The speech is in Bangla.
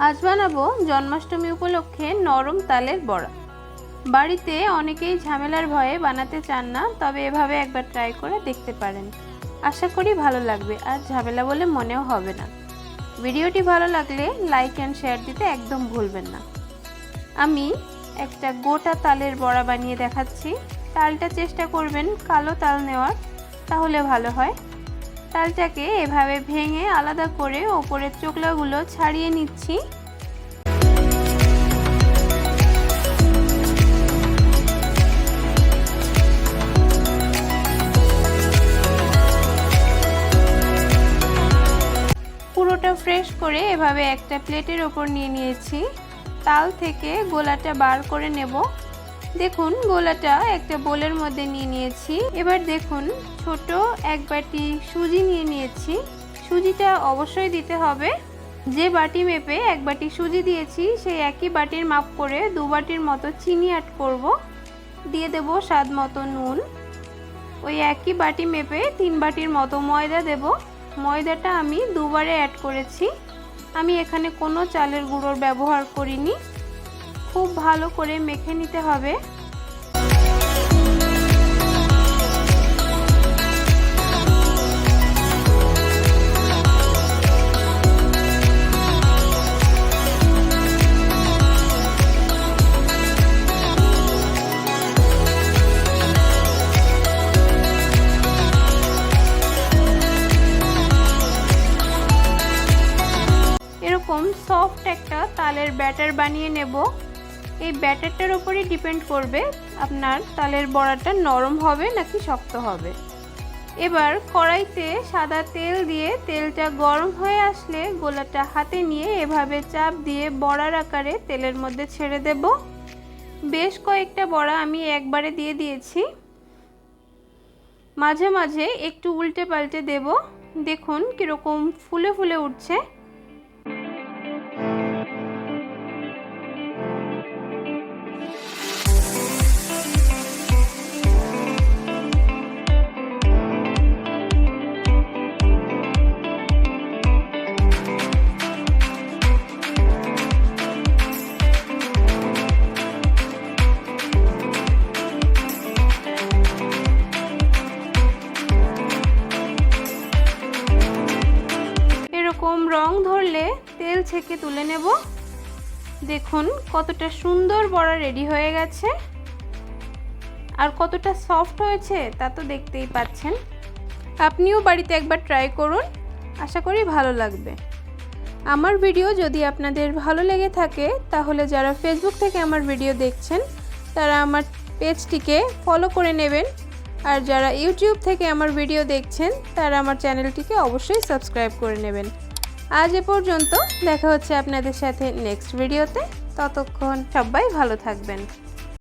আজ বানাবো জন্মাষ্টমী উপলক্ষে নরম তালের বড়া। বাড়িতে অনেকেই ঝামেলার ভয়ে বানাতে চান না, তবে এভাবে একবার ট্রাই করে দেখতে পারেন। আশা করি ভালো লাগবে আর ঝামেলা বলে মনেও হবে না। ভিডিওটি ভালো লাগলে লাইক অ্যান্ড শেয়ার দিতে একদম ভুলবেন না। আমি একটা গোটা তালের বড়া বানিয়ে দেখাচ্ছি। তালটা চেষ্টা করবেন কালো তাল নেওয়ার, তাহলে ভালো হয়। তালটাকে এভাবে ভেঙে আলাদা করে ওপরের চোকলাগুলো ছাড়িয়ে নিচ্ছি। পুরোটা ফ্রেশ করে এভাবে একটা প্লেটের ওপর নিয়ে নিয়েছি। তাল থেকে গোলাটা বার করে নেব। দেখুন গোলাটা একটা বোলের মধ্যে নিয়ে নিয়েছি। এবার দেখুন ছোট এক বাটি সুজি নিয়ে নিয়েছি। সুজিটা অবশ্যই দিতে হবে। যে বাটি মেপে এক বাটি সুজি দিয়েছি সেই একই বাটির মাপ করে 2 বাটির মতো চিনি অ্যাড করব। দিয়ে দেব স্বাদ মতো নুন। ওই একই বাটি মেপে 3 বাটির মতো ময়দা দেব। ময়দাটা আমি 2 বারে অ্যাড করেছি। আমি এখানে কোনো চালের গুঁড়োর ব্যবহার করিনি। খুব ভালো করে মেখে নিতে হবে। এরকম সফট একটা তালের ব্যাটার বানিয়ে নেব। এই ব্যাটারটার উপরই ডিপেন্ড করবে আপনার তালের বড়াটা নরম হবে নাকি শক্ত হবে। এবার কড়াইতে সাদা তেল দিয়ে তেলটা গরম হয়ে আসলে গোলাটা হাতে নিয়ে এভাবে চাপ দিয়ে বড়ার আকারে তেলের মধ্যে ছেড়ে দেব। বেশ কয়েকটা বড়া আমি একবারে দিয়ে দিয়েছি। মাঝে মাঝে একটু উল্টে পাল্টে দেব। দেখুন কীরকম ফুলে ফুলে উঠছে। এরকম রং ধরলে তেল ছেঁকে তুলে নেব। দেখুন কতটা সুন্দর বড়া রেডি হয়ে গেছে আর কতটা সফট হয়েছে তা তো দেখতেই পাচ্ছেন। আপনিও বাড়িতে একবার ট্রাই করুন, আশা করি ভালো লাগবে। আমার ভিডিও যদি আপনাদের ভালো লেগে থাকে তাহলে যারা ফেসবুক থেকে আমার ভিডিও দেখছেন তারা আমার পেজটিকে ফলো করে নেবেন, আর যারা ইউটিউব থেকে আমার ভিডিও দেখছেন তারা আমার চ্যানেলটিকে অবশ্যই সাবস্ক্রাইব করে নেবেন। আজ এ পর্যন্ত, দেখা হচ্ছে আপনাদের সাথে নেক্সট ভিডিওতে। ততক্ষণ সবাই ভালো থাকবেন।